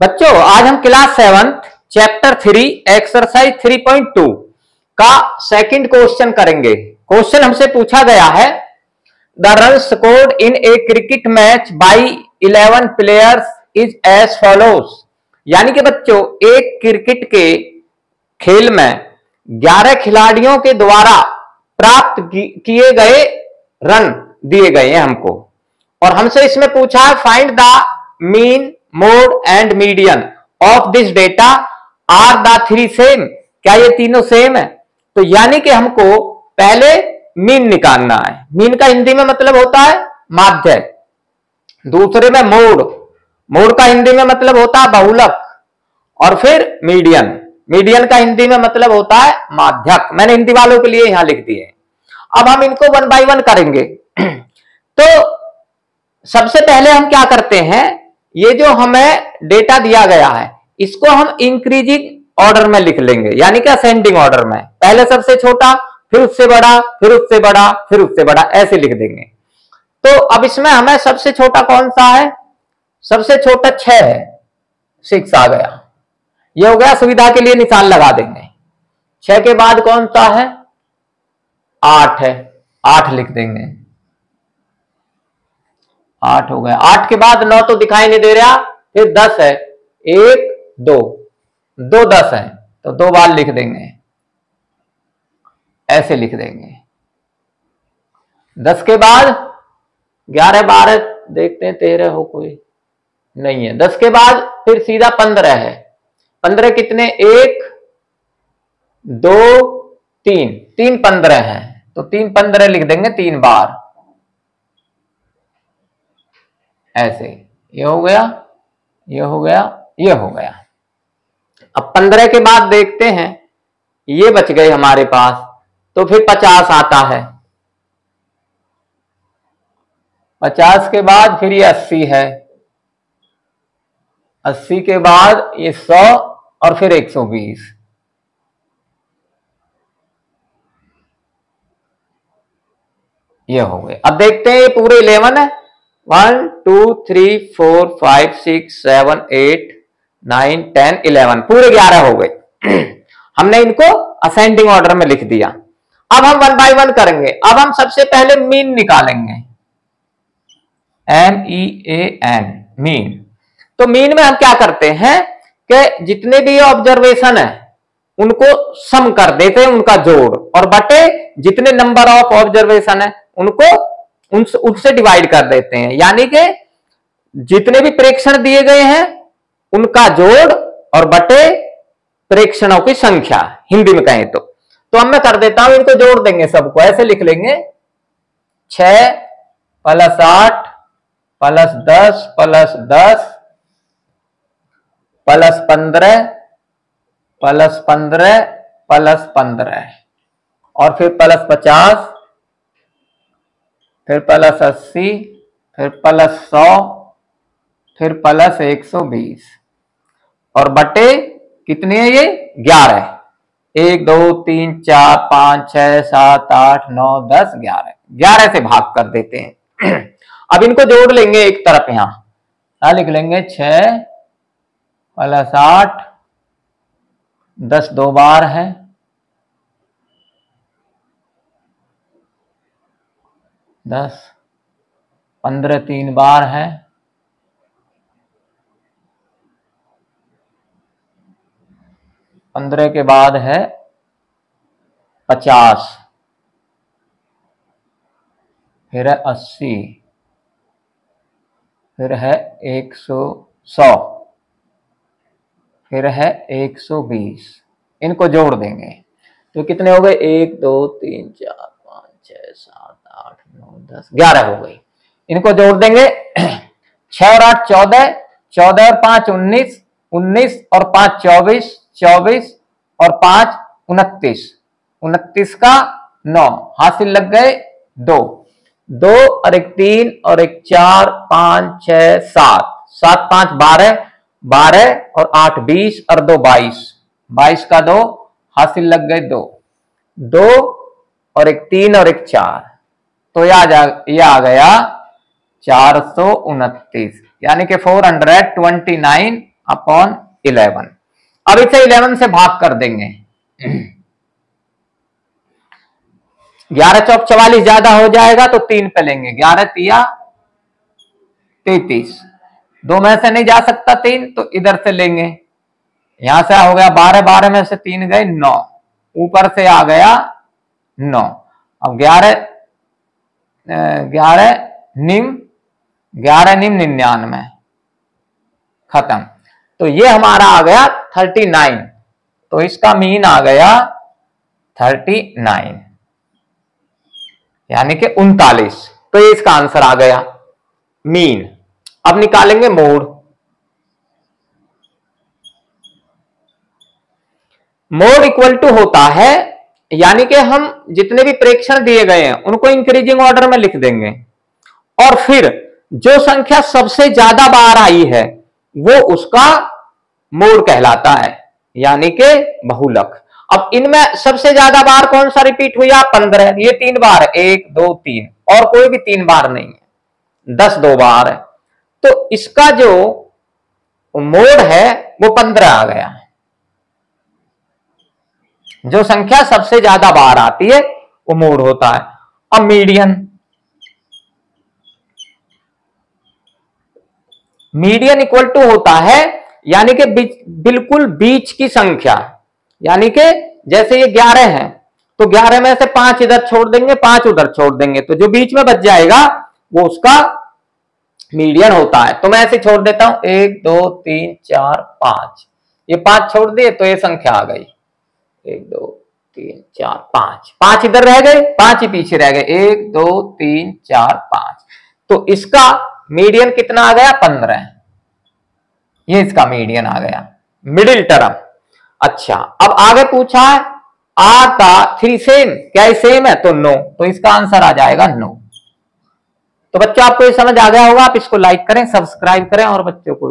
बच्चों आज हम क्लास 7 चैप्टर 3 एक्सरसाइज 3.2 का सेकंड क्वेश्चन करेंगे। क्वेश्चन हमसे पूछा गया है the run scored in a cricket match by 11 players is as follows. यानी कि बच्चों एक क्रिकेट के खेल में 11 खिलाड़ियों के द्वारा प्राप्त किए गए रन दिए गए हैं हमको, और हमसे इसमें पूछा है find the mean mode and median of this data are the three same. क्या ये तीनों सेम है? तो यानी कि हमको पहले मीन निकालना है। मीन का हिंदी में मतलब होता है माध्य। दूसरे में मोड, मोड का हिंदी में मतलब होता है बहुलक, और फिर मीडियन, मीडियन का हिंदी में मतलब होता है माध्यक। मैंने हिंदी वालों के लिए यहां लिख दिए। अब हम इनको 1 बाय 1 करेंगे। तो सबसे पहले हम क्या करते हैं, ये जो हमें डेटा दिया गया है इसको हम इंक्रीजिंग ऑर्डर में लिख लेंगे, यानी कि असेंडिंग ऑर्डर में। पहले सबसे छोटा, फिर उससे बड़ा, फिर उससे बड़ा, फिर उससे बड़ा, ऐसे लिख देंगे। तो अब इसमें हमें सबसे छोटा कौन सा है? सबसे छोटा 6 है, 6 आ गया। ये हो गया, सुविधा के लिए निशान लगा देंगे। 6 के बाद कौन सा है? 8 है, 8 लिख देंगे। 8 हो गया। 8 के बाद 9 तो दिखाई नहीं दे रहा, फिर 10 है, 1 2 2 10 है, तो 2 बार लिख देंगे, ऐसे लिख देंगे। 10 के बाद 11 12 देखते हैं, 13 हो कोई नहीं है। 10 के बाद फिर सीधा 15 है। 15 कितने? 1 2 3 3 15 है, तो 3 15 लिख देंगे 3 बार, ऐसे। ये हो गया, ये हो गया, ये हो गया। अब 15 के बाद देखते हैं, ये बच गए हमारे पास, तो फिर 50 आता है। 50 के बाद फिर ये 80 है। 80 के बाद ये 100 और फिर 120। ये हो गए। अब देखते हैं, ये पूरे 11 है। 1 2 3 4 5 6 7 8 9 10 11, पूरे 11 हो गए। हमने इनको असेंडिंग ऑर्डर में लिख दिया। अब हम 1 बाय 1 करेंगे। अब हम सबसे पहले मीन निकालेंगे, MEAN, मीन। तो मीन में हम क्या करते हैं कि जितने भी ऑब्जर्वेशन है उनको सम कर देते हैं, उनका जोड़, और बटे जितने नंबर ऑफ ऑब्जर्वेशन है उनको उनसे डिवाइड कर देते हैं। यानी कि जितने भी प्रेक्षण दिए गए हैं उनका जोड़ और बटे प्रेक्षणों की संख्या, हिंदी में कहें तो अब मैं कर देता हूं, इनको जोड़ देंगे सबको, ऐसे लिख लेंगे। 6 + 8 + 10 + 10 + 15 + 15 + 15, और फिर +50, फिर +80, फिर +100, फिर +120, और बटे कितने हैं ये? 11। 1 2 3 4 5 6 7 8 9 10 11, 11 से भाग कर देते हैं। अब इनको जोड़ लेंगे एक तरफ, यहां क्या लिख लेंगे? 6 + 8, 10 2 बार है, 10 15 3 बार है, 15 के बाद है 50, फिर है 80, फिर है 100, फिर है 120। इनको जोड़ देंगे तो कितने हो गए? 1 2 3 4 5 6 7 8 9 10 11 हो गई। इनको जोड़ देंगे। 6 और 8 14, 14 और 5 19, 19 और 5 24, 24 और 5 29, 29 का 9, हासिल लग गए 2, 2 और 1 3 और 1 4 5 6 7, 7 5 12, 12 और 8 20 और 2 22, 22 का 2, हासिल लग गए 2, 2 और 1 3 और 1 4, तो यह आ गया 429, यानी कि 429 अपॉन 11। अब इसे 11 से भाग कर देंगे। 11 चौक 44 ज्यादा हो जाएगा तो 3 पे लेंगे। 11 तिया 33, 2 में से नहीं जा सकता 3 तो इधर से लेंगे। यहां से हो गया 12, 12 में से 3 गए 9, ऊपर से आ गया 9। अब 11 निम 99 खत्म। तो ये हमारा आ गया 39, तो इसका मीन आ गया 39 यानी कि 39। तो ये इसका आंसर आ गया मीन। अब निकालेंगे मोड। मोड इक्वल टू होता है, यानी कि हम जितने भी प्रेक्षण दिए गए हैं उनको इंक्रीजिंग ऑर्डर में लिख देंगे और फिर जो संख्या सबसे ज्यादा बार आई है वो उसका मोड कहलाता है, यानी कि बहुलक। अब इनमें सबसे ज्यादा बार कौन सा रिपीट हुआ? 15। ये 3 बार है, 1 2 3, और कोई भी 3 बार नहीं है। 10 2 बार है, तो इसका जो मोड है वो 15 आ गया। जो संख्या सबसे ज्यादा बार आती है वो मोड होता है। अब मीडियन, मीडियन इक्वल टू होता है यानी कि बिल्कुल बीच की संख्या, यानी कि जैसे ये 11 है तो 11 में से 5 इधर छोड़ देंगे, 5 उधर छोड़ देंगे, तो जो बीच में बच जाएगा वो उसका मीडियन होता है। तो मैं ऐसे छोड़ देता हूं 1 2 3 4 5, ये 5 छोड़ दिए तो ये संख्या आ गई 1 2 3 4 5, 5 इधर रह गए, 5 ही पीछे रह गए, 1 2 3 4 5। तो इसका मीडियन कितना आ गया? 15। ये इसका मीडियन आ गया, मिडिल टर्म। अच्छा, अब आगे पूछा है आर का 3 सेम, क्या ये सेम है? तो नो, तो इसका आंसर आ जाएगा नो। तो बच्चों आपको ये समझ आ गया होगा। आप इसको लाइक करें, सब्सक्राइब करें और बच्चों को